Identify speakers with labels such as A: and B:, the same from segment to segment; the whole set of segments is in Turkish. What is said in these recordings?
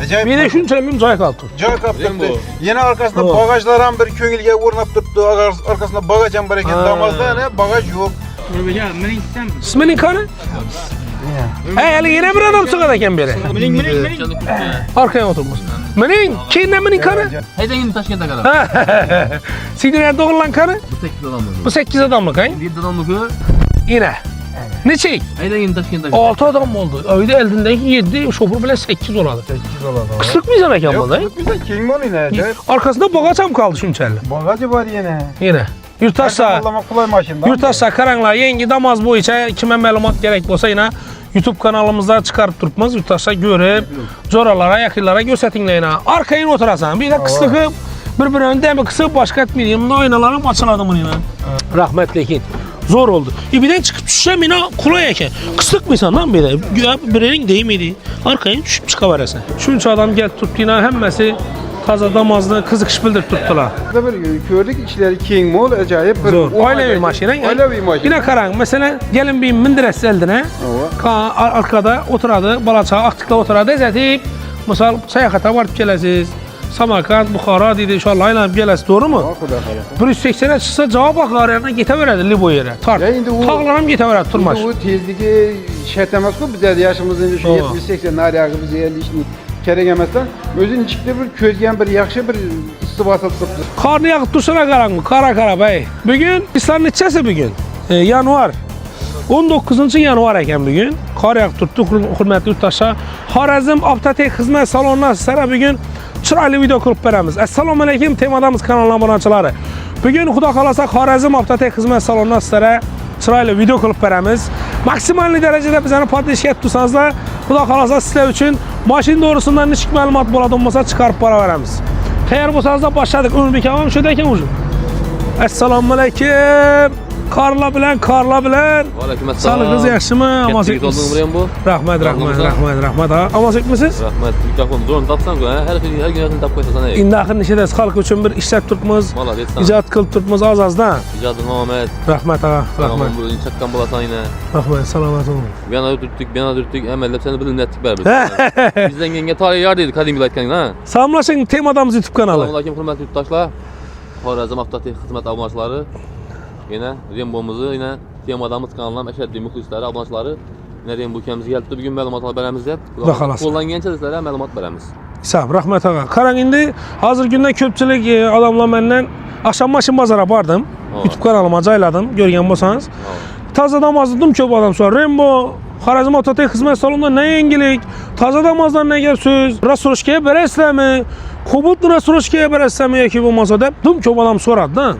A: Acayip.
B: Mene şunçalar joy kaptı.
A: Joy kaptı. Yine arkasında bagajlar bir köngülge uğrunap tuttu. Arkasında bagaj var eken. Damazda ne bagaj yok.
B: İsminin kanı? Hele yine bir adam sıkıda eken biri.
C: Mining.
B: Arkaya oturmuş. Menin, keyinde menin kanı?
C: Haydan yine Taşkent'e kadar.
B: Sizin nerede olan kanı?
C: Bu 8 adamlık.
B: Bu 8 adamlık ha?
C: 7 adamlık.
B: Yine. Ne şey?
C: Haydan yine Taşkent'e kadar.
B: 6 adam mı oldu? Öyle eldindeki 7, şoför bile 8 oladı.
A: 8 oladı.
B: Kısık mı sana eken bu da?
A: Yok bize king mon yine. Acayip.
B: Arkasında bagaj mı kaldı şunçalı?
A: Bagajı var yine.
B: Yine. Yurttaşsa,
A: Sallama kolay maşında.
B: yurttaşsa karanlığa yengi damaz boyunca kime məlumat gerek olsa yine YouTube kanalımızda çıkarıp durmaz. Yurttaşsa görüp, coralara, yakınlara göstertinle yine. Arkayın oturasan, bir de kısıkıp, birbirinin demi kısıp başka etmeyeyim. Bunda oynalarım açıladım bunu yine. Rahmetlikin. Zor oldu. Birden çıkıp düşsem yine kolay eken. Kısık mıysan lan bir de? Birinin değil miydi? Arkayın düşüp çıkıveresin. Şunca adam gelip tuttu yine hemmesi taza damazlı kızık iş bildirip tuttular.
A: Bir gördük içleri king mol acayip bir
B: Zor. Öyle bir maşine.
A: Öyle bir maşine.
B: Yine karan. Mesela gelin bir mindiresi eldine. Arkada oturadı. Balaçağı aktıkla oturadı. Ezətib. Misal seyahata varıp gelesiz. Samarkand, Bukhara dedi. İnşallah ayla gelesiz. Doğru mu? 180'e çıksa cevap baklar yerine giteveredi Libo yere. Tart. Tağlanam giteveredi Turmaş.
A: Bu tezligi şart emas ku bizde yaşımızın şu 70-80 nariyagı bize 50 işini kerek emasdan özün içikde bir közgen bir yaxşı bir istibat atıp
B: Karnı yakıp dursana karan mı? Kara bey. Bugün İslam neçesi bugün? Yanvar. 19 yanvar eken bugün. Kar yakıp tuttu hürmetli yurttaşlar. Xorazm Aptatek Hizmet Salonuna sizlere bugün çıraylı video kılıp veremiz. Assalamu aleykum temadamız kanalına abunachilari. Bugün xudo xolasa Xorazm Aptatek Hizmet Salonuna sizlere çıraylı video kılıp veremiz. Maksimal derecede bizani podpishga tutsanızlar, xudo xolasa sizlar uchun mashin doğrusundan nechik ma'lumot bo'ladi bo'lsa chiqarib bora veramiz. Tayyor bo'lsanizlar boshladik. Ulug'bek akam shu ekan o'zi. Assalomu alaykum. Karla bilen.
C: Aleykümselam.
B: Sağlığınız yaxshimi?
C: Amasik oldunuz bu?
B: Rahmat. Amasik misiniz?
C: Rahmat. Mikrofon zo'rni topsan-ku, har gün topib qo'yasan.
B: Endi axir nechada xalq uchun bir ishlab turibmiz. Ijod qilib turibmiz oz-ozdan.
C: Ijoding omad.
B: Rahmat ağa, rahmat.
C: Bugun chaqqan bo'lasan yine.
B: Rahmat, salomat bo'ling.
C: Bu yana turtdik, amallab seni bilimlatdik baribir. Bizdan kenga tarixiy yor deydi, qadimgilar aytgan-a.
B: Salomlashing Temadamiz YouTube kanalı.
C: Assalomu alaykum hurmatli yurtdoshlar. Xorazm Avtotex xizmat obunachilari. Yine Rembo'muzu yine Temadamiz kanalından eşitli muxlislari, obunachilari. Yine Rembo ukamiz kelibdi. Bugun ma'lumotlar beramiz deb. Qo'llangancha sizlarga ma'lumot beramiz.
B: Sağ rahmat ağa. Qarang endi hozir kunda ko'pchilik odamlar mendan Akşam maşın bazara bardım. YouTube kanalıma joyladim, görgan bo'lsangiz. Toza namozdim ko'p odam so'radi. Rembo Xorazm Avtotex Xizmat Salonida ne yangilik? Toza namozdan ne gap so'z? Rasulishga berasizlarmi? Kobalt rasulishga berasizlarmi yoki bo'lmasa deb ko'p odam so'radi-da.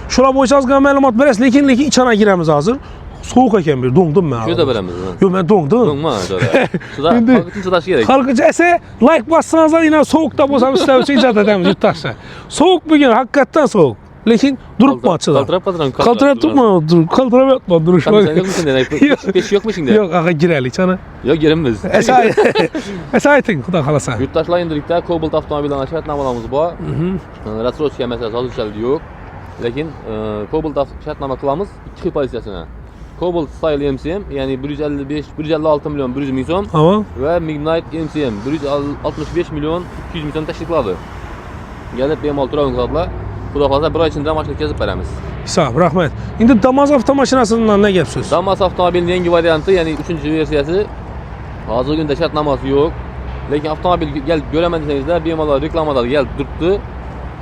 B: Shular bo'yicha ozgina ma'lumot berasiz, lekin ichana giramiz hozir. Soğuk ekan bir dongdim men.
C: Shu da beramiz.
B: Yo'q, men dongdim.
C: Dongma, Suda, xalq chidash kerak.
B: Xalqqa esa like bossangiz yine soğukda bo'lsam sizlar uchun ijod etamiz yurtdoshlar. Soğuk bugün hakikaten soğuk. Lekin duribmi ochida. Qaltirab turibmi? Qaltirab yotibman durish.
C: Pesh yo'qmi shunda?
B: Yo'q, ağa giraylik chana.
C: Yo'q, giramiz.
B: Esa ayting, xudo xolasa.
C: Yurtdoshlar endilikda Cobalt avtomobildan shartnomalarimiz bor. Ratsrochka masalasi hozirchalik yo'q. Lekin Cobalt shartnoma qilamiz 2 xil pozitsiyasini. Cobalt Style MCM yani 156 milyon 100 ming so'm ve Midnight MCM 165 milyon 200 ming so'm tashkil qiladi. Gelib bemalol turaving qiladilar. Xudo xolasa bir oy ichida mashina kezib beramiz.
B: Hisob, rahmat. Endi Damas avtomashinasidan ne gap so'z?
C: Damas avtomobilining yangi varianti, ya'ni 3-versiyasi. Hozirgi kunda shartnomasi yo'q. Lekin avtomobil kelib ko'raman desangizlar, bemalol reklamalar kelib turibdi.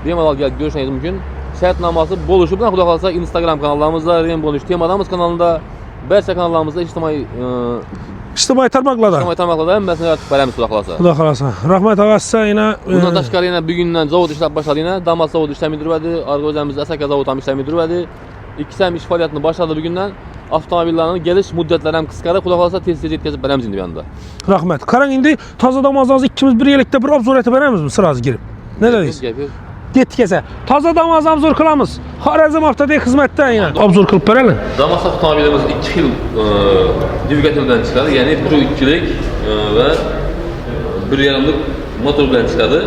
C: Bemalol kelib ko'rishingiz mumkin. Shartnomasi bo'lishi bilan xudo xolasa Instagram kanallarimizda, Rembo'ning Temadamiz kanalında, barcha kanallarımızda
B: ijtimoiy tarmoqlarda
C: hammasini yoritib beramiz xudo xolasa.
B: Xudo xolasa. Rahmat og'asi yine
C: bundan tashqari yana bugundan zavod ishlab boshladi yine. Damas zavodi ishlamay turadi, o'zimiz Asaka zavodi ham ishlamay turadi. Ikkisi ham ish faoliyatini boshladi bugundan. Avtomobillarning gelish muddatlari ham qisqardi. Xudo xolasa tez yetkazib beramiz endi bu yoqda.
B: Rahmat. Qarang endi toza damozimizni ikkimiz birgalikda bir obzor etib beramizmi sirasi girib? Ne dedingiz? Getdik esa. Toza damoz obzor qilamiz. Xorazm Avtotex xizmatdan yine obzor qilib beraylik.
C: Damas avtomobilimiz 2 xil dvigateldan chiqadi, ya'ni 1.2lik va 1.5lik motor bilan chiqadi.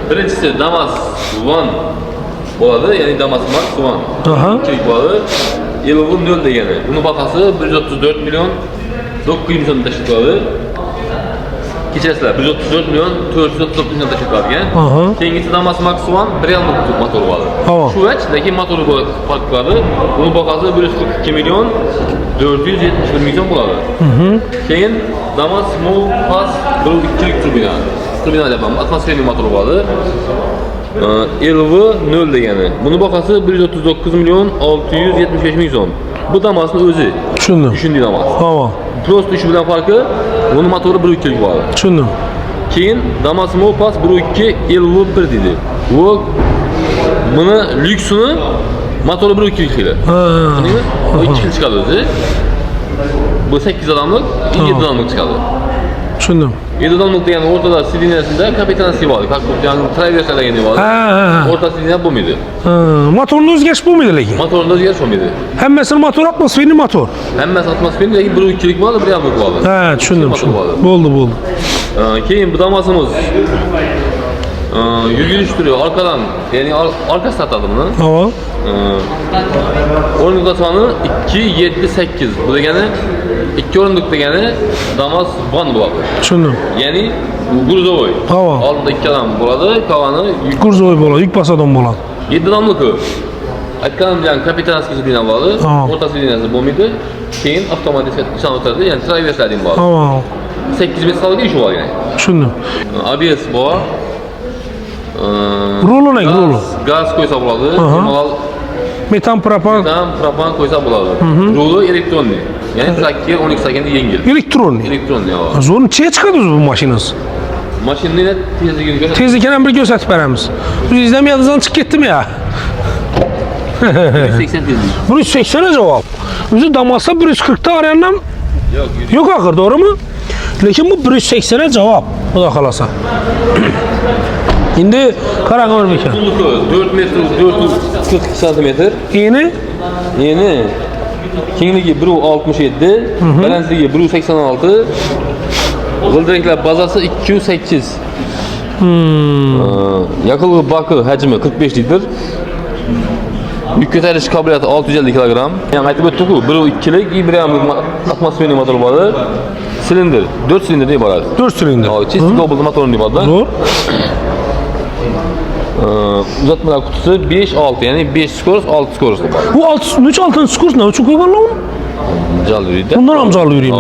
C: Birinchisi Damas One bo'ladi, ya'ni Damas Max One. Ikilik bo'ladi. Evo'nun 0 degani. Buning bahasi 134 milyon 900 ming so'm tashkil qiladi. Keçesizlar 134 milyon 439 milyon teklif qilgan.
B: Aha.
C: Keyingisi Damas Max One 1.5 motor var.
B: Tamam.
C: Şu veç, lekin motoru fark qiladi. Bunun bahası 142 milyon 471 milyon bo'ladi. Keyin Damas Move Pass 1.2 turbina. Turbina deyapman, atmosferli motoru var. LV0 degani. Bunun bahası 139 milyon 675 milyon. Bu Damas'ın özü.
B: Tushundim.
C: Düşündüğü Damas.
B: Tamam.
C: Prost işi bilen farkı, bunun motoru 1.2'lik var.
B: Tushundim.
C: Keyin Damas Mopass 1.2 LV1 dedi. Bu bunu lüksünü motoru 1.2'lik hili. Değil mi? O 2 hil çıkadı özü. Bu 8 adamlık, 7 adamlık çıkadı.
B: Tushundim.
C: 7 adamlık degani ortada siliniyasında kapitanski var. Yani traversalar yeni var. Orta siliniya bu muydu?
B: Motorun o'zgarish bo'lmaydi lekin.
C: Motorunda o'zgarish bo'lmaydi.
B: Hammasini motor atmosferli motor.
C: Hammasi atmosferli, lekin 1.2'lik var, 1.5'lik var.
B: Ha, tushundim. Bo'ldi.
C: Keyin bu Damas'ımız yürüyüş duruyor arkadan, yani arka startladı bunu.
B: Tamam.
C: Orunduk atanı 2, 7, 8. Bu degani 2 orunduk degani Damas One bo'ladi.
B: Tushundim.
C: Yani Gruzovoy.
B: Tamam.
C: Oldinda 2 adam bo'ladi, qolgani
B: Gruzovoy bo'ladi, yuk basadon bo'ladi.
C: 7 adamlık o. Aytganim bilan kapitanskiy siliniya bo'ladi, o'rta siliniyasi bo'lmaydi. Keyin avtomatik ishdan o'tadi, yani traverslar deyim bo'ladi.
B: Tamam.
C: 8 metrlik ish bor yani.
B: Tushundim.
C: ABS bor.
B: Rolo ne? Rolo.
C: Gaz qo'ysa bo'ladi. Normal
B: Metan propan.
C: propan qo'ysa bo'ladi. Rolo elektronli. Ya'ni trakka 12 sekunda yengil.
B: Elektronli.
C: Elektronli yo'q.
B: Zo'r necha chiqadi o'zi bu mashinasi?
C: Mashinani tezligini ko'rsatib.
B: Tezlikni ham bir ko'rsatib beramiz. Biz izlamiyatdan chiqib ketdimi ya?
C: 180 tezlik.
B: 180 javob. O'zi Damas'ta 140 ta arayandan yok axir, doğru mu? Lekin bu 180 javob. Xudo xolasa. Endi qarang o'rmika.
C: Uzunluğu 4 metr 442 santimetr. Eni kengligi 1.67, balandligi 1.86. G'ildiraklar bazasi 208. Yakılgı bakı hacmi 45 litr. Yük ko'tarish qobiliyati 650 kilogram. Yani aytib o'tdik-ku, 1.2lik, 1.5 atmosferli motor bor. Silindir, 4 silindir deb boradi.
B: 4 silindir.
C: Chist double motor deb boradi.
B: Zo'r.
C: Uzatmalar kutusu 5-6, yani 5 skors, 6 skors bor.
B: Bu 6 skurs ne uchun qo'ygan lan?
C: Jallı yuradi.
B: Bundan ham jallı yuraymi?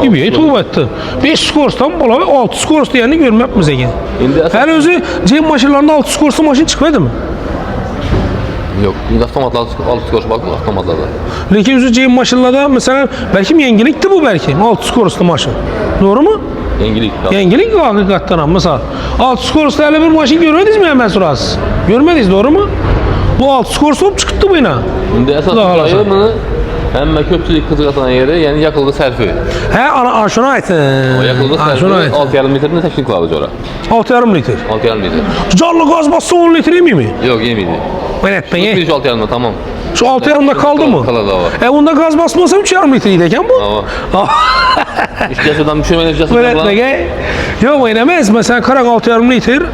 B: İyi, to'g'ri aytdi. 5 skorsdan bo'ladi, 6 skors degani ko'rmayapmiz ekan.
C: Endi
B: hali o'zi jem mashinlarida 6 skorsli mashina chiqmaydimi?
C: Yo'q, endi avtomatlar 6 skors bor, avtomatlarda.
B: Lekin o'zi jem mashinlarda, masalan, balki yangilikdir bu balki, 6 skorsli mashina. To'g'rimi?
C: Yangilik.
B: Yangilik haqiqatdan ham. Misol, 6 skorsli hali bir mashina ko'rmadingizmi hemen so'rasiz? Ko'rmadingiz, to'g'rimi? Bu 6 skors bo'lib chiqibdi bu yana.
C: Endi asosiy buni hamma ko'pchilik qiziqadigan yeri, ya'ni yakılgı sarfi.
B: Ha, ana shuni ayting.
C: Yakılgı sarfi 6,5 metrni tashkil qiladi jo'ra.
B: 6,5 litr.
C: 6,5 litr.
B: Jonli gaz bossa 10 litr yemiymi?
C: Yo'q, yemaydi.
B: Ben etmeye.
C: 6,5 tamam.
B: Şu 6,5'da kaldı mı?
C: Kaldı.
B: Onda gaz basmasa 3,5 litre giderken bu.
C: İşte sudan düşürmeden
B: Böyle etmeye. Yok oynamaz. Mesela karan 6,5 litre.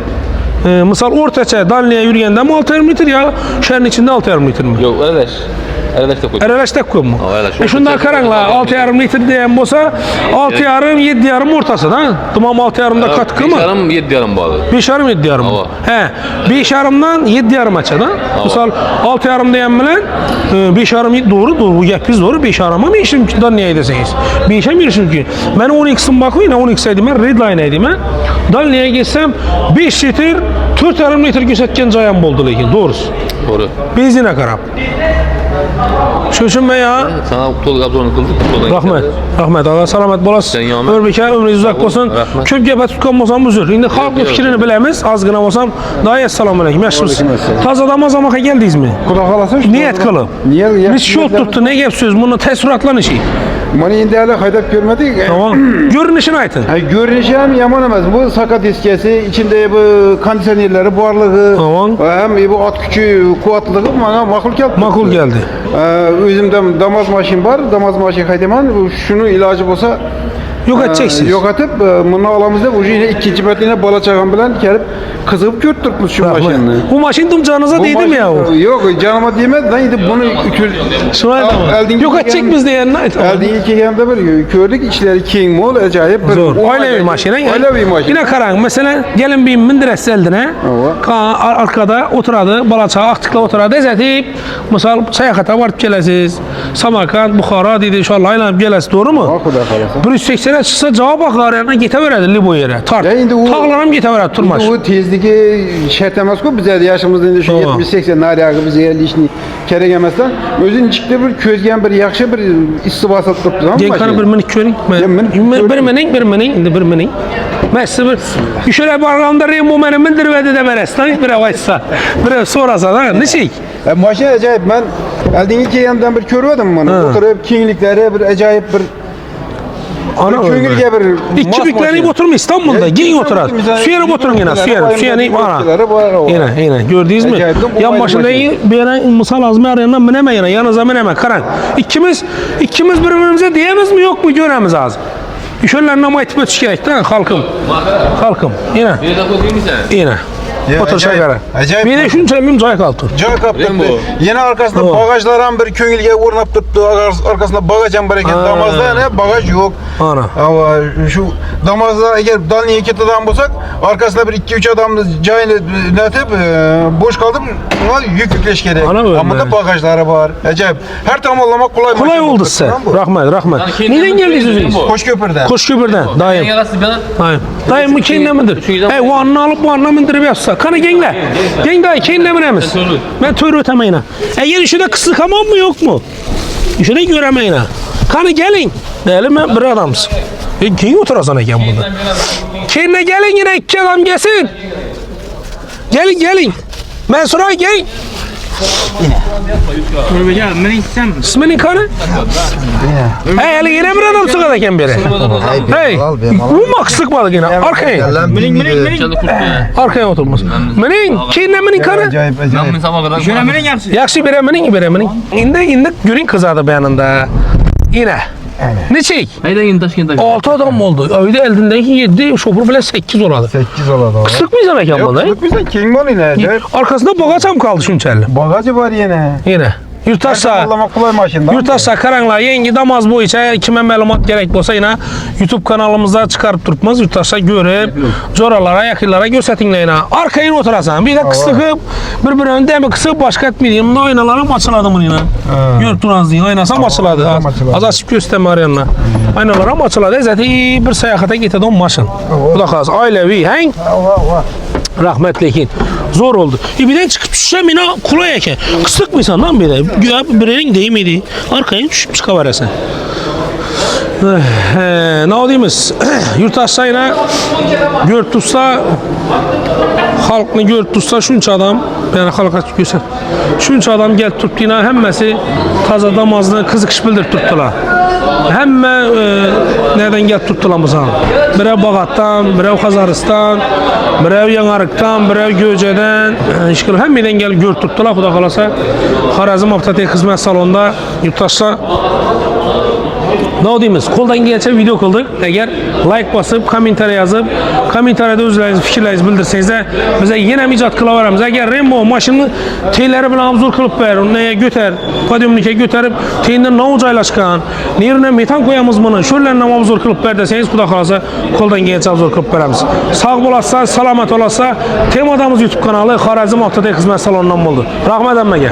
B: Misal ortaça Dalni'ye yürüyenden mi 6,5 litre ya? Şehrin içinde 6,5 litre mi?
C: Yok öyle. Ereleş de koy.
B: Ereleş de koy mu? Şundan karanla 6,5 litre diyen olsa 6,5 7,5 ortası da. Tamam 6,5'da katkı mı?
C: 5,5 7,5 bağlı.
B: 5,5 7,5 mı? He. 5,5'dan 7,5 açada. Misal 6,5 diyen bilen 5,5 doğru bu yapız doğru 5,5 mı işim Dalni'ye deseniz. 5'e mi işim ki? Ben 12'sin bakıyla 12 dedim ben Redline dedim ben. Dalni'ye geçsem 5 litre 4,5 litre gösterken cayam oldu lekin doğrusu.
C: Doğru.
B: Benzine karab. Şuşun ya.
C: Sana Tolga abzorunu kıldık.
B: Rahmet. Rahmet. Allah selamet bolasın. Örbeke ömrünüz uzak olsun. Köp gebe tutkan olsam buzur. Şimdi halk fikrini bilemiz. Az gına olsam. Daha selamun aleyküm. Yaşlısın. Tazadan mazamaka geldiniz mi?
A: Kuda kalasın.
B: Niyet kılıp. Biz şol tuttu. Ne gep söz? Bunu tesuratlan işi.
A: Bana indi hala haydap görmedik.
B: Tamam. Görünüşünü aytın.
A: Görünüşü hem yaman emez. Bu sakat iskesi, içinde bu kondisyonerleri, buharlığı,
B: tamam.
A: Hem bu at gücü, kuvvetlılığı bana makul geldi.
B: Makul geldi.
A: Özümde damaz maşin var. Damaz maşin haydeman. Şunu ilacı olsa
B: Yok edeceksiniz.
A: Yok atıp bunu alamızda bu yine ikinci betine bala çakan bilen gelip kızıp götürtmüş şu maşını.
B: Bu maşın dumcanıza değdi mi ya o?
A: Yok canıma değmedi lan bunu
B: Şuna da mı? Yok edecek miyiz diye ne?
A: Eldiği iki yanında bir gördük içleri king mol acayip bir.
B: Zor. Öyle bir maşine.
A: Öyle bir maşine.
B: Yine karan. Mesela gelin bir mindirəs eldine. Arkada oturadı. Balaçağı aktıkla oturadı. Ezetip. Misal seyahata varıp gelesiz. Samarkand, Bukhara dedi. İnşallah aylanıp gelesiz. Doğru mu?
A: O kadar kalasa.
B: 180'e çıksa cevap bakar yerine gete verirdi Libo yere. Tart. Tağlanam gete verirdi turmaş.
A: Bu tezdeki şart emas ku bizde yaşımızda indi şu 70-80 naryağı bize geldi işini kerek emasdan. Özün çıktı bir közgen bir yaxşı bir istibasat tuttu zaman.
B: Genkanı bir minik körün. Bir minik. Mesela bir şöyle barğamda Remo benim mindirvede de verestan bir avaysa. Bir sorasa da ne şey?
A: Maşine acayip ben eldiğin iki yanından bir körüyordum bunu. Oturup kinglikleri bir acayip bir
B: Ana
A: köngülge bir
B: İki büklenip oturma İstanbul'da. Gelin oturar. Suyanıp oturun yine. Suyanıp ana. Yine. Gördünüz mü? Yan başında bir yere misal azmi arayandan mineme yine. Yanınıza mineme. Karan. İkimiz birbirimize diyemiz mi yok mu göremiz lazım. Şöyle nama etip ötüş gerek değil mi? Halkım. Yine.
C: Bir de bu değil mi sen?
B: Yine. Otur şakara.
A: Acayip.
B: Bir de şunu söyleyeyim cay kalktı.
A: Cay kaptı. Yine arkasında bagajlaran bir köngülge uğrunap tuttu. Arkasında bagajan bereket. Damazda ne bagaj yok.
B: Ana.
A: Ama şu damazda eğer dalın iki adam bulsak arkasında bir 2-3 adam cayını netip boş kaldım. Buna yük yükleş gerek. Ama da bagajları var. Acayip. Her tamamlamak kolay.
B: Kolay oldu size. Rahmet. Neden geldiniz? Koşköprüden. Daim. Daim bu kendine midir? O anını alıp bu anına mindirip yapsa. Kanı gengle. Geng dayı kendine minemiz. Ben törü ötemeyine. Eğer işe de kısık hamam mı yok mu? İşe de göremeyine. Kanı gelin. Değilim ben bir adamsın. Kim oturasın eken burada? Kendine gelin yine iki adam gelsin. Gelin. Ben sonra gel. İsminin kanı? Hey, yine bir adam sıkadaken biri. Hey, bu maksık balık yine. Arkaya. Arkaya oturmuş. Minin kanı? Yakşı bire. İndi günün kızadı beyanında. Yine. Ne şey?
C: Hayda yine Taşkent'e.
B: 6 adam oldu. Öyle eldindeki 7, şoför bile 8 oladı.
A: 8 oladı.
B: Kısık mıyız emek yapmadı?
A: Yok bizden king mol yine.
B: Arkasında bagajam kaldı şunçerli.
A: Bagajı var yine.
B: Yurttaşsa karanlığa yengi damaz bu içe kime məlumat gerek olsa yine YouTube kanalımızda çıkarıp durmaz. Yurttaşsa görüp coralara, yakınlara göstertinle yine. Arkaya oturasan bir de kısıkıp birbirinin demi kısıp başka etmediğim aynalarım açıladı yine. Yurttunaz deyin aynasam açıladı. Az açıp gösterme arayanlar. Aynalarım açıladı. Zaten bir seyahate getirdi o maşın. Bu da kalsın. Ailevi. Rahmetlikin. Zor oldu. Birden çıkıp düşsem yine kulay eken. Kısık mı insan lan bir de? Birinin değil miydi? Arkaya düşüp çıkavarasın. Ne olduğumuz? Yurttaşsa yine gör tutsa halkını gör tutsa şunca adam yani halka göster. Şunca adam gel tuttu yine hemmesi taza damazlı kızıkış bildir tuttular. Hemme nereden gel tuttular mıza? Birev Bağat'tan, birev Kazaristan, birev Yanarık'tan, birev Göce'den, hemmeden gel gör tuttular. Kuda kalasa Harazım Aptatek Hizmet Salonunda yurttaşsa ne olduğumuz koldan geçen video kıldık. Eğer like basıp, komentar yazıp, komentarda özleriniz, fikirlerinizi bildirseniz de bize yine micat kılavarımız. Eğer Rembo maşını teyleri bilen abzor kılıp ver, neye götür, podiumnike götürüp teyinden ne ucaylaşkan, nerine metan koyamız bunu, şöylerine abzor kılıp ver deseniz kuda kalasa koldan geçen abzor kılıp veremiz. Sağ olasın, salamet olasın. Temadamız YouTube kanalı Harazım Aptatek Hizmet Salonundan buldu. Rahmet emmege.